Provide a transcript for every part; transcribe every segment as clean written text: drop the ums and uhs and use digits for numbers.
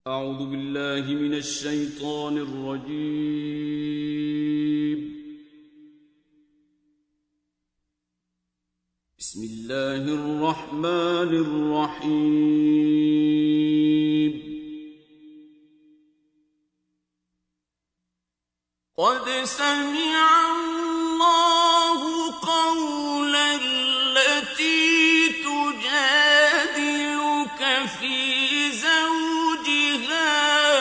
أعوذ بالله من الشيطان الرجيم. بسم الله الرحمن الرحيم. قد سمع الله قول التي تجادلك في زوجها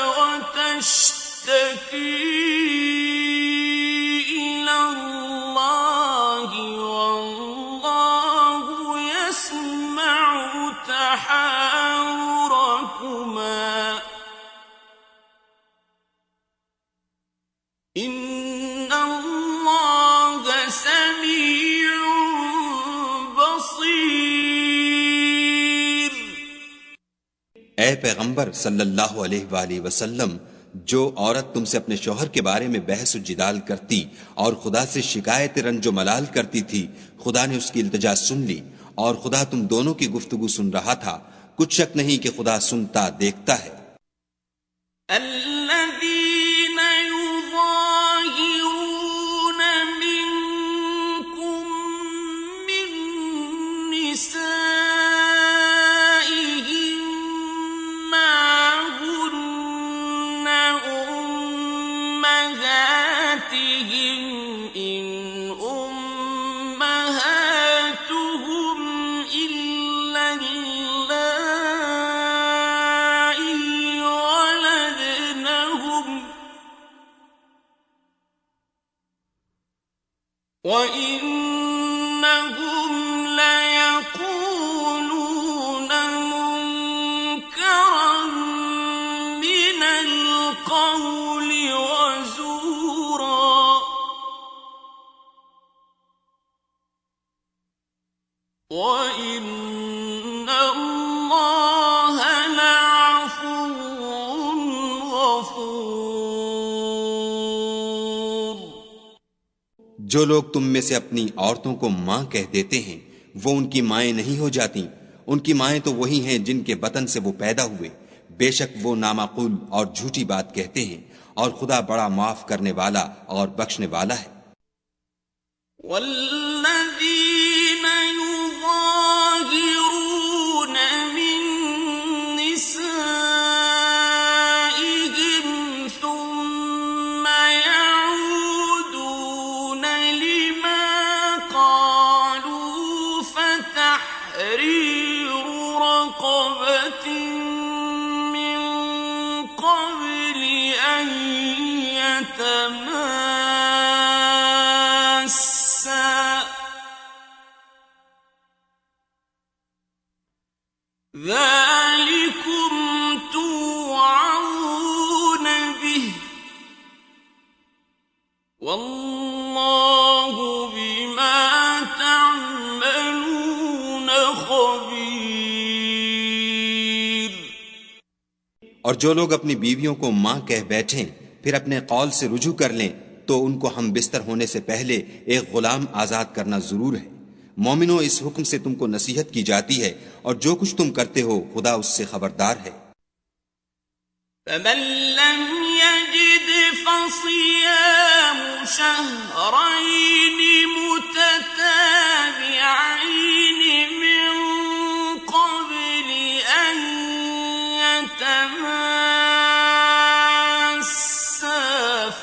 وتشتكي إلى الله والله يسمع تحاوركما إن الله سميع بصير। ए पैगंबर सल्लल्लाहु अलैहि वसल्लम, जो औरत तुमसे अपने शौहर के बारे में बहस जिदाल करती और खुदा से शिकायत रंजो मलाल करती थी, खुदा ने उसकी इल्तिजा सुन ली और खुदा तुम दोनों की गुफ्तगू सुन रहा था। कुछ शक नहीं कि खुदा सुनता देखता है। وَإِنَّهُمْ لَيَقُولُونَ مُنكَرًا مِنَ الْقَوْلِ وَزُورًا وَإِنَّ اللَّهَ لَعَفُوٌّ غَفُورٌ। जो लोग तुम में से अपनी औरतों को मां कह देते हैं, वो उनकी माएं नहीं हो जाती। उनकी माएं तो वही हैं जिनके बतन से वो पैदा हुए। बेशक वो नामाकुल और झूठी बात कहते हैं, और खुदा बड़ा माफ करने वाला और बख्शने वाला है। والذين يظاهرون من نسائهم ثم يعودون لما قالوا فتحرير رقبة من قبل أن يتماسا ذلكم توعظون به والله بما تعملون خبير। और जो लोग अपनी बीवियों को मां कह बैठें, फिर अपने कौल से रुजू कर लें, तो उनको हम बिस्तर होने से पहले एक गुलाम आजाद करना जरूर है। मोमिनो, इस हुक्म से तुमको नसीहत की जाती है, और जो कुछ तुम करते हो खुदा उससे खबरदार है। فمن لم يجد فصيام شهرين متتابعين من قبل أن يتماسا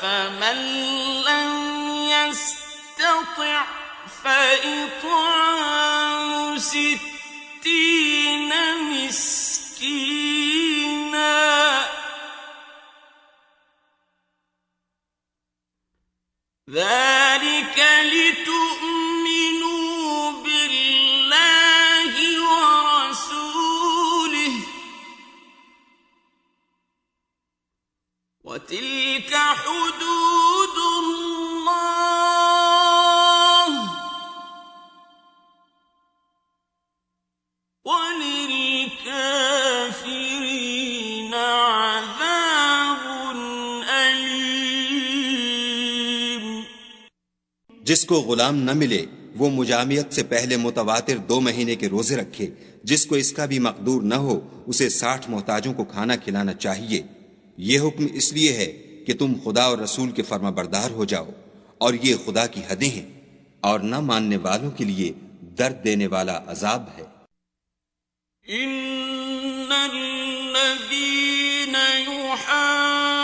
فمن لم يستطع فإطعام 60 مسكينا ذلك لتؤمنوا بالله ورسوله وتلك حدود الله وللكافرين عذاب أليم। जिसको गुलाम न मिले वो मुजामियत से पहले मुतवातिर 2 महीने के रोजे रखे। जिसको इसका भी मकदूर न हो उसे 60 मोहताजों को खाना खिलाना चाहिए। ये हुक्म इसलिए है कि तुम खुदा और रसूल के फर्माबरदार हो जाओ, और ये खुदा की हदें हैं, और न मानने वालों के लिए दर्द देने वाला अजाब है। इन्नल्लज़ीना युहाद्दूना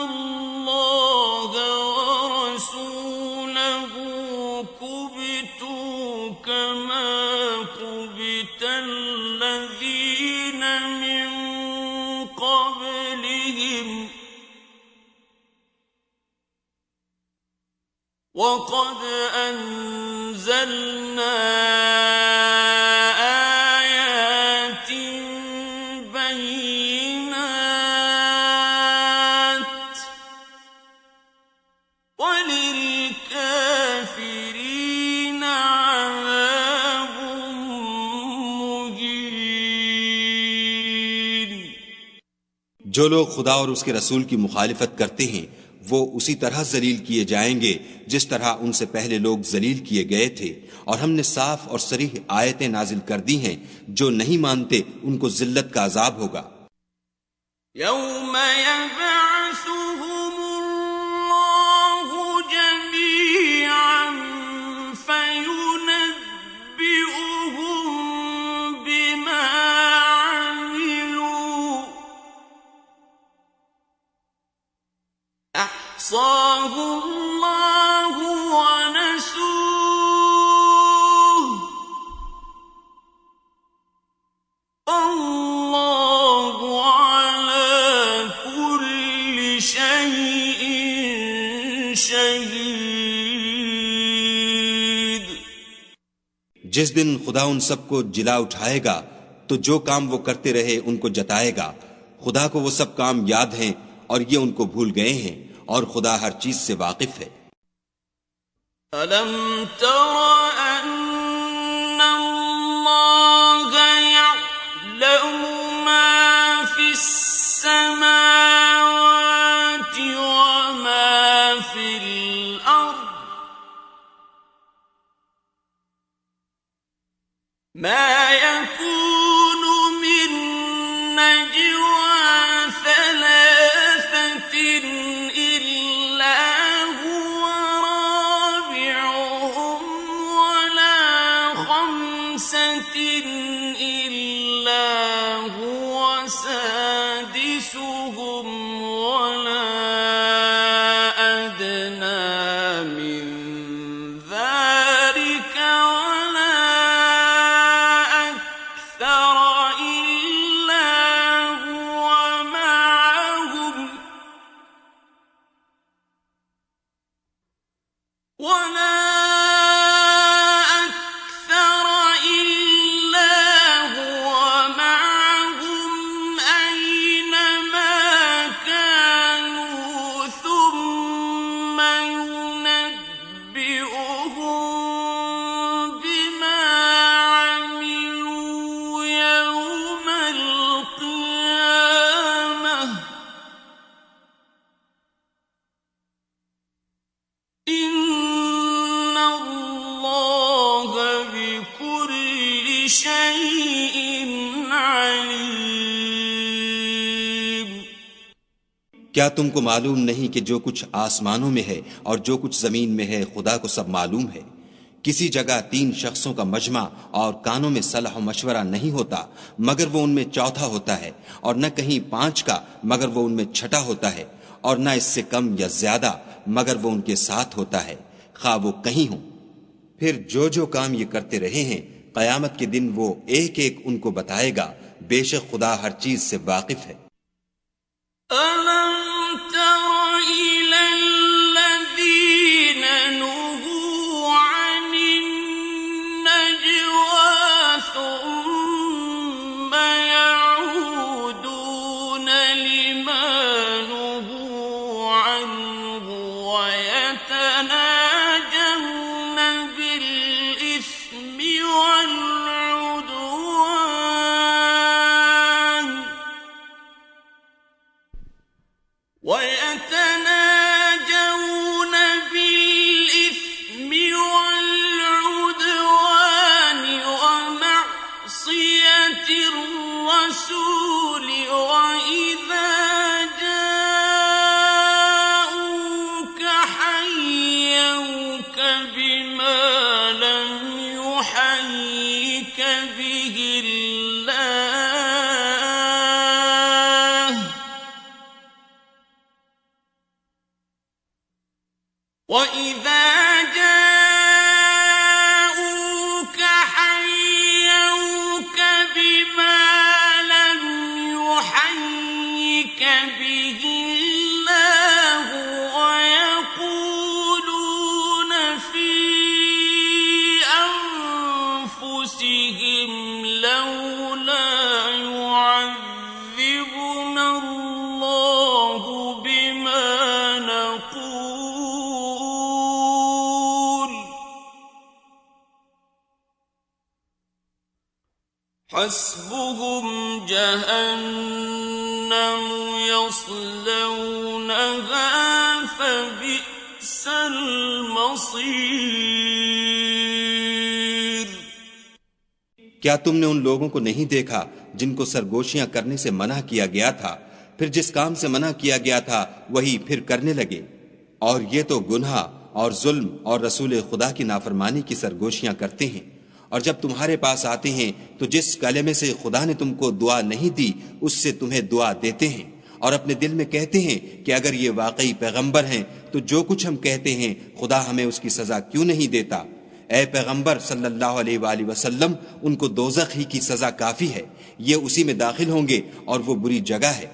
अल्लाह व रसूलहु कुबितू कमा कुबितल्लज़ीना मिन क़ब्लिहिम وقد أنزلنا آيات بينات وللكافرين عذاب مهين। जो लोग खुदा और उसके रसूल की मुखालिफत करते हैं वो उसी तरह जलील किए जाएंगे जिस तरह उनसे पहले लोग जलील किए गए थे, और हमने साफ और सरीह आयतें नाजिल कर दी हैं। जो नहीं मानते उनको जिल्लत का अजाब होगा। यौम यबअसुहुमुल्लाहु जमीअन फयुनब्बिउहुम बिमा अमिलू अहसाहु अल्लाहु व नसूह अल्लाहु अला कुल्लि शैइन शहीद। जिस दिन खुदा उन सबको जिला उठाएगा तो जो काम वो करते रहे उनको जताएगा। खुदा को वो सब काम याद हैं और ये उनको भूल गए हैं, और खुदा हर चीज से वाकिफ है। अलम तरा अन्ना अल्लाह यअलमु मा फिस समावाति व मा फिल अर्द मा यकूनु मिन नजवा थलाथतिन इल्ला हुवा राबिउहुम वला खम्सतिन इल्ला हुवा सादिसुहुम वला अदना मिन ذلika वला أكثر إلا هو معهم ولا أكثر إلا هو معهم أينما كانوا ثم ينبئهم بما عملوا يوم القيامة إن الله بكل شيء عليم। क्या तुमको मालूम नहीं कि जो कुछ आसमानों में है और जो कुछ जमीन में है खुदा को सब मालूम है। किसी जगह 3 शख्सों का मजमा और कानों में सलाह मशवरा नहीं होता मगर वो उनमें चौथा होता है, और न कहीं 5 का मगर वो उनमें छठा होता है, और न इससे कम या ज्यादा मगर वो उनके साथ होता है, खा वो कहीं हो। फिर जो जो काम ये करते रहे हैं कयामत के दिन वो एक एक उनको बताएगा। बेशक खुदा हर चीज से वाकिफ है। ألم تر إلى الذين نهوا عن النجوى ثم يعودون لما نهوا عنه ويتناجون بالإثم والعدوان ويتناجون حسبهم جهنم يصلونها فبئس المصير। क्या तुमने उन लोगों को नहीं देखा जिनको सरगोशियां करने से मना किया गया था, फिर जिस काम से मना किया गया था वही फिर करने लगे? और ये तो गुनाह और जुल्म और रसूल खुदा की नाफरमानी की सरगोशियां करते हैं। और जब तुम्हारे पास आते हैं तो जिस कलमे से खुदा ने तुमको दुआ नहीं दी उससे तुम्हें दुआ देते हैं, और अपने दिल में कहते हैं कि अगर ये वाकई पैगंबर हैं तो जो कुछ हम कहते हैं खुदा हमें उसकी सजा क्यों नहीं देता। ए पैगंबर सल्लल्लाहु अलैहि वसल्लम, उनको दोज़ख ही की सजा काफी है, ये उसी में दाखिल होंगे और वो बुरी जगह है।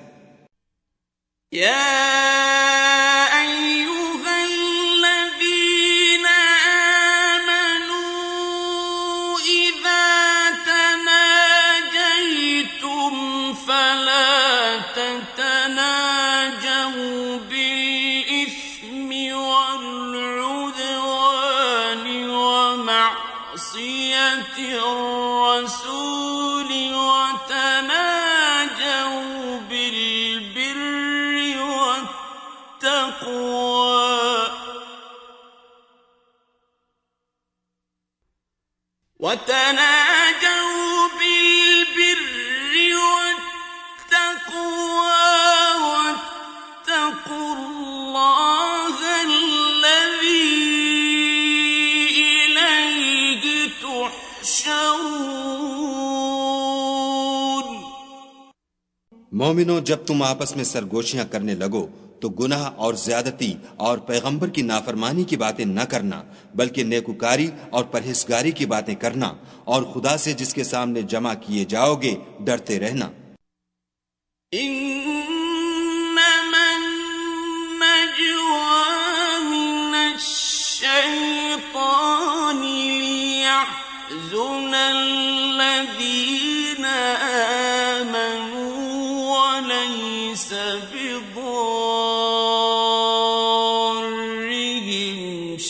الرسول وتناجوا بالبر والتقوى واتقوا الله الذي إليه تحشرون। मोमिनो, जब तुम आपस में सरगोशियां करने लगो तो गुनाह और ज्यादती और पैगंबर की नाफरमानी की बातें न करना, बल्कि नेकुकारी और परहेजगारी की बातें करना, और खुदा से जिसके सामने जमा किए जाओगे डरते रहना।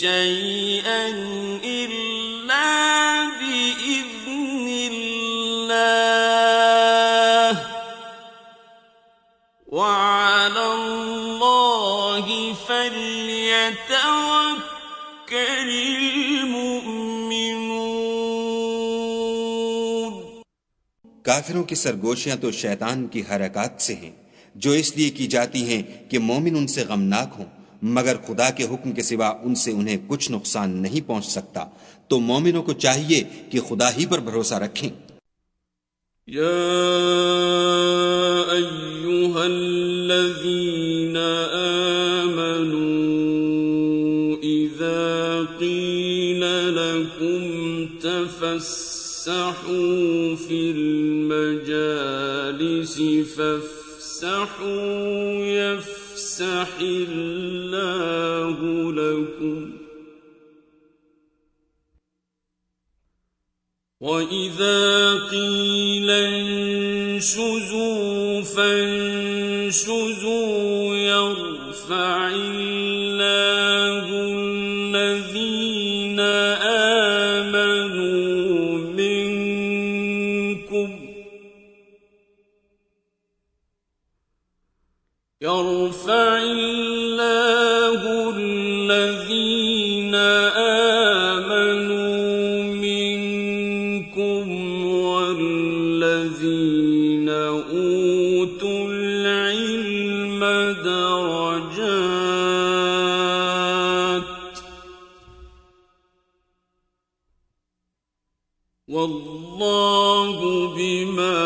شيئا إلا بإذن الله وعلى الله فليتوكل المؤمنون। काफिरों की सरगोशियां तो शैतान की हरकत से हैं, जो इसलिए की जाती हैं कि मोमिन उनसे गमनाक हों, मगर खुदा के हुक्म के सिवा उनसे उन्हें कुछ नुकसान नहीं पहुंच सकता। तो मोमिनों को चाहिए कि खुदा ही पर भरोसा रखें। या अय्युहल्लज़ीना आमनू इज़ा क़ीला लकुम तफ़स्सहू फ़िल मजालिसि फ़फ़्सहू यफ़्सहिल्लाहु लकुम وَإِذَا قِيلَ انشُزُوا فَانشُزُوا يَرْفَعِ اللَّهُ الَّذِينَ آمَنُوا مِنكُمْ يَرْفَعِ اللَّهُ الَّذِينَ والذين أوتوا العلم درجات والله بما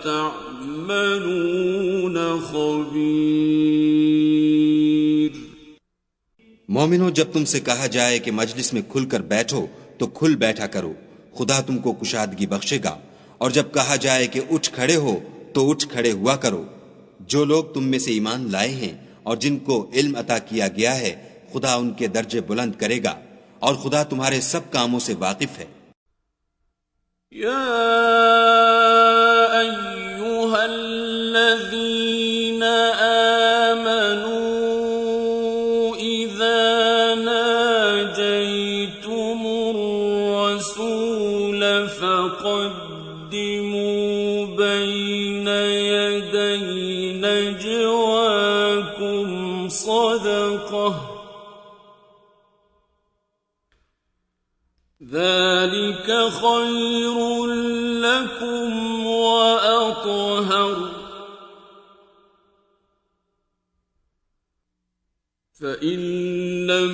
تعملون خبير। मोमिनो, जब तुमसे कहा जाए कि मजलिस में खुलकर बैठो तो खुल बैठा करो, खुदा तुमको कुशादगी बख्शेगा। और जब कहा जाए कि उठ खड़े हो तो उठ खड़े हुआ करो। जो लोग तुम में से ईमान लाए हैं और जिनको इल्म अता किया गया है, खुदा उनके दर्जे बुलंद करेगा, और खुदा तुम्हारे सब कामों से वाकिफ है। या अय्युहल्लज़ीना आमनू इज़ा नाजयतुमुर रसूल फक़द्दिमू بين يدي نجواكم صدقة ذلك خير لكم وأطهر فإن لم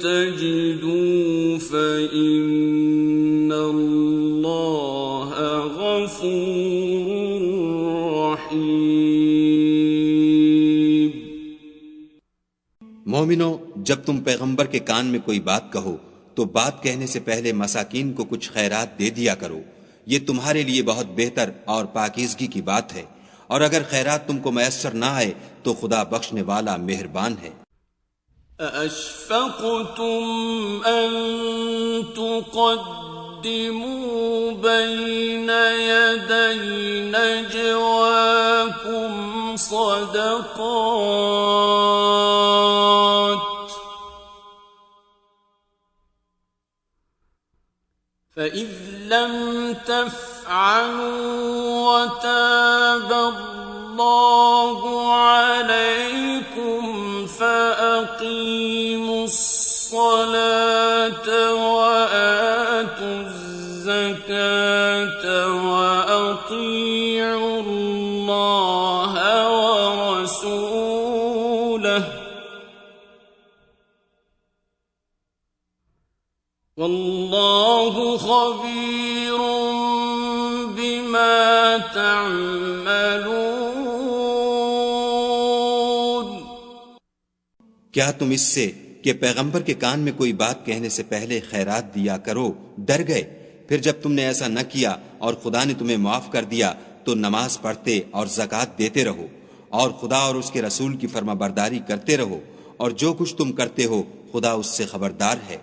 تجدوا فإن الله غفور رحيم। मोमिनो, जब तुम पैगंबर के कान में कोई बात कहो तो बात कहने से पहले मसाकीन को कुछ खैरात दे दिया करो। ये तुम्हारे लिए बहुत बेहतर और पाकीज़गी की बात है, और अगर खैरात तुमको मैसर ना आए तो खुदा बख्शने वाला मेहरबान है। أأشفقتم أن تقدموا بين يدي نجواكم صدقات فإذ لم تفعلوا وتاب الله عليكم فأقيموا الصلاة وآتوا الزكاة وأطيعوا الله ورسوله والله خبير بما تعملون। क्या तुम इससे कि पैगंबर के कान में कोई बात कहने से पहले खैरात दिया करो डर गए? फिर जब तुमने ऐसा न किया और खुदा ने तुम्हें माफ कर दिया तो नमाज पढ़ते और ज़कात देते रहो और खुदा और उसके रसूल की फर्माबरदारी करते रहो, और जो कुछ तुम करते हो खुदा उससे खबरदार है।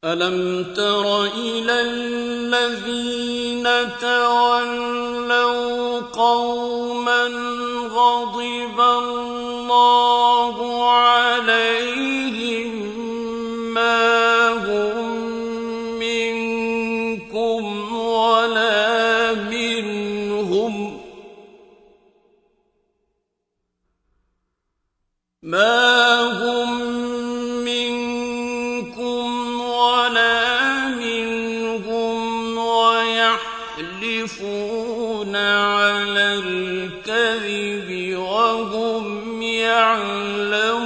ألم تر إلى الذين تولوا قوما غضب الله عليهم ما هم منكم ولا منهم يحلفون على الكذب وهم يعلمون।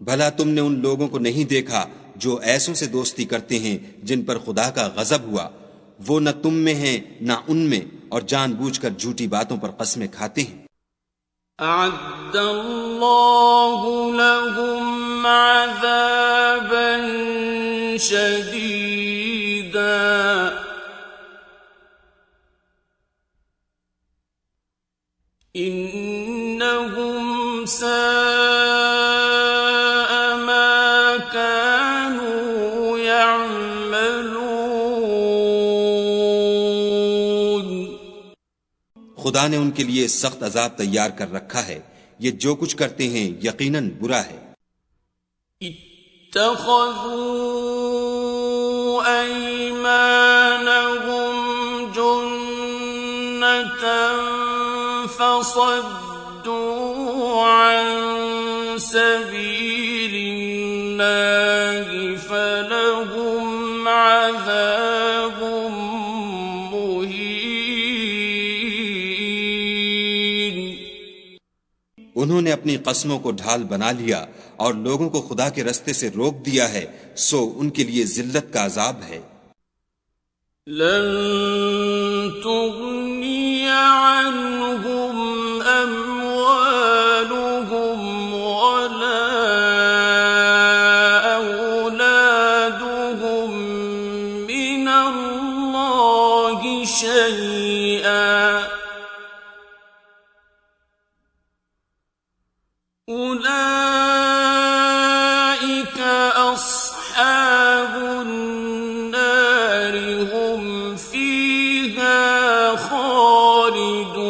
भला तुमने उन लोगों को नहीं देखा जो ऐसों से दोस्ती करते हैं जिन पर खुदा का गजब हुआ? वो न तुम में हैं न उनमें, और जानबूझकर झूठी बातों पर कसमें खाते हैं। أعد الله لهم عذابا شديدا إنهم ساء ما كانوا يعملون। खुदा ने उनके लिए सख्त अजाब तैयार कर रखा है, ये जो कुछ करते हैं यकीनन बुरा है। इत्तखज़ू अयमानहुम जुन्नतन फसद्दू अन सबीलिल्लाहि फलहुम अज़ाबुम उन्होंने अपनी कसमों को ढाल बना लिया और लोगों को खुदा के रस्ते से रोक दिया है, सो उनके लिए जिल्लत का अजाब है। लन तुगनी अन्हुम अम्वालुहुम वला औलादुहुम मिनल्लाहि शैआ أولئك أصحاب النار هم فيها خالدون।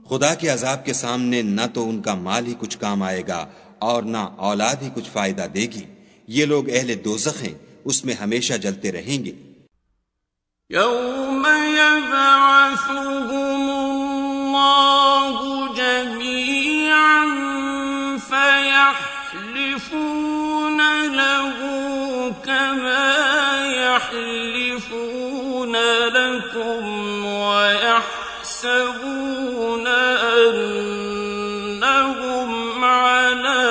खुदा के अजाब के सामने न तो उनका माल ही कुछ काम आएगा और न औलाद ही कुछ फायदा देगी। ये लोग अहले दोज़ख हैं, उसमें हमेशा जलते रहेंगे। यौम यबअसुहुमुल्लाहु जमीअन फयहलिफून लहू कमा यहलिफून लकुम वयहसबून अन्नहुम अला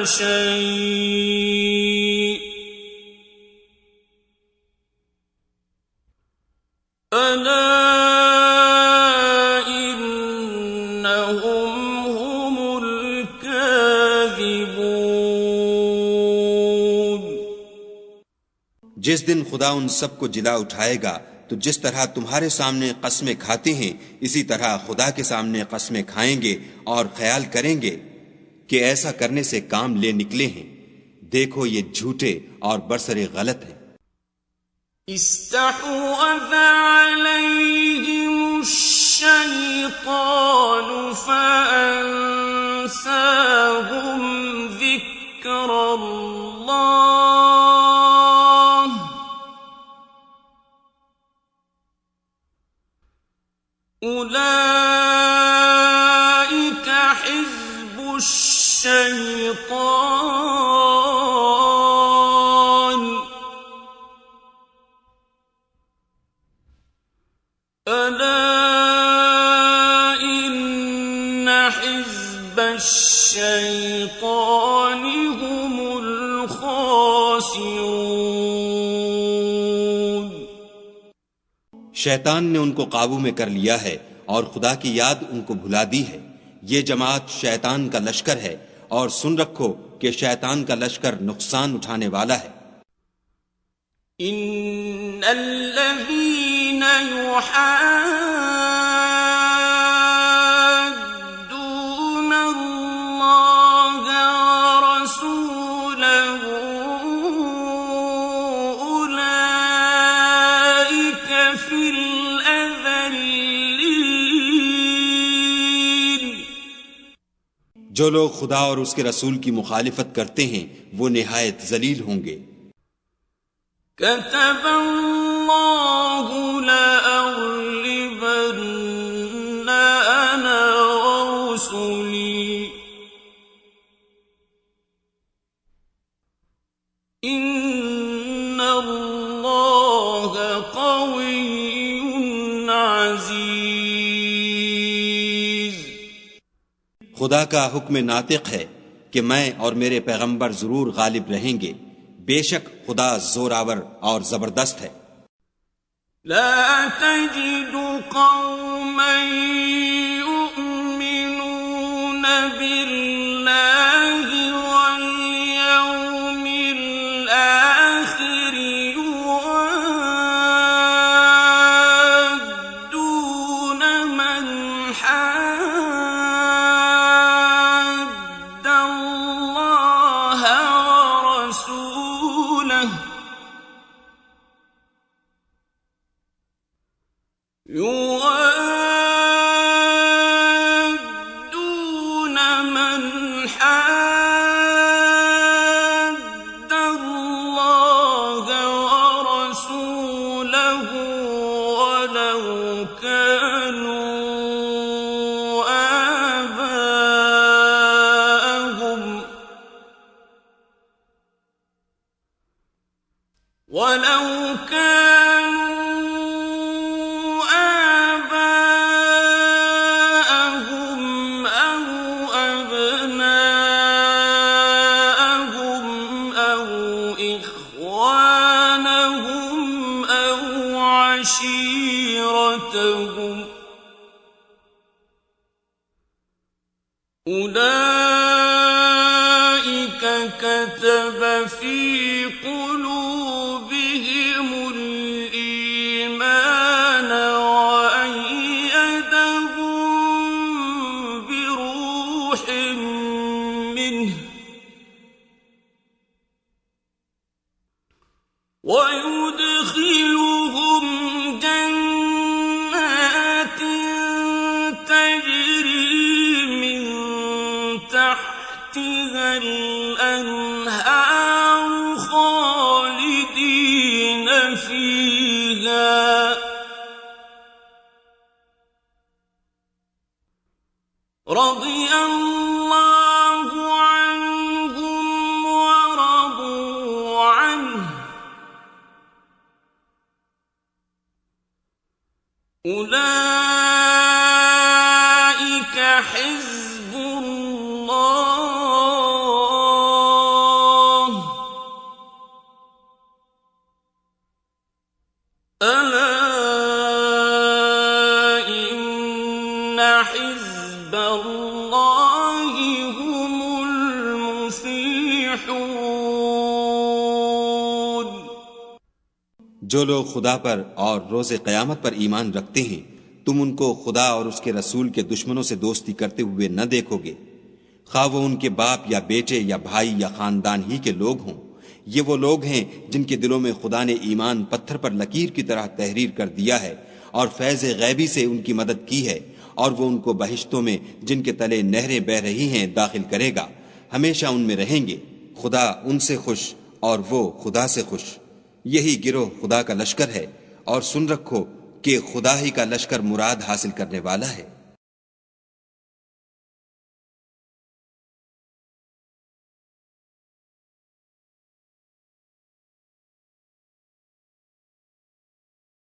शै'इन अला इन्नहुम हुमुल काज़िबून। जिस दिन खुदा उन सबको जिला उठाएगा तो जिस तरह तुम्हारे सामने कस्में खाते हैं इसी तरह खुदा के सामने कस्में खाएंगे और ख्याल करेंगे कि ऐसा करने से काम ले निकले हैं। देखो ये झूठे और बरसरे गलत हैं। इस्तहवज़ अलैहिमुश्शैतानु फ़अन्साहुम ज़िक्रल्लाह उलाइक हिज़्बुश्शैतान अला इन्न हिज़्बश्शैतानि हुमुल खासिरून। शैतान ने उनको काबू में कर लिया है और खुदा की याद उनको भुला दी है। ये जमात शैतान का लश्कर है और सुन रखो कि शैतान का लश्कर नुकसान उठाने वाला है। इन्नल्लज़ीना युहाद्दूना अल्लाह व रसूलहु उलाइक फिल अज़ल्लीन। जो लोग खुदा और उसके रसूल की मुखालिफत करते हैं वो निहायत जलील होंगे। कतबल्लाहु लअग़लिबन्न अना व रुसुली इन्नल्लाह क़विय्युन अज़ीज़। खुदा का हुक्म नातिक है कि मैं और मेरे पैगंबर जरूर गालिब रहेंगे। बेशक खुदा जोरावर और जबरदस्त है। ला तजिदु कौमन युमिनून बिल्लाहि वल यौमिल आखिर युवाद्दून मन हाद्द अल्लाह व रसूलह يوادون من حاد الله ورسوله ولو كانوا آباءهم أو أبناءهم أو إخوانهم أو عشيرتهم أولئك كتب في قلوبهم الإيمان وأيدهم بروح منه ويدخلهم جنات تجري من تحتها الأنهار فيها رضي الله عنهم ورضوا عنه أولئك حزب الله ألا إن حزب الله هم المفلحون जो लोग खुदा पर और रोज़े क़यामत पर ईमान रखते हैं, तुम उनको खुदा और उसके रसूल के दुश्मनों से दोस्ती करते हुए न देखोगे, खा वो उनके बाप या बेटे या भाई या खानदान ही के लोग हों। ये वो लोग हैं जिनके दिलों में खुदा ने ईमान पत्थर पर लकीर की तरह तहरीर कर दिया है और फैज़ गैबी से उनकी मदद की है, और वो उनको बहिश्तों में जिनके तले नहरें बह रही हैं दाखिल करेगा, हमेशा उनमें रहेंगे। खुदा उनसे खुश और वो खुदा से खुश। यही गिरोह खुदा का लश्कर है, और सुन रखो कि खुदा ही का लश्कर मुराद हासिल करने वाला है।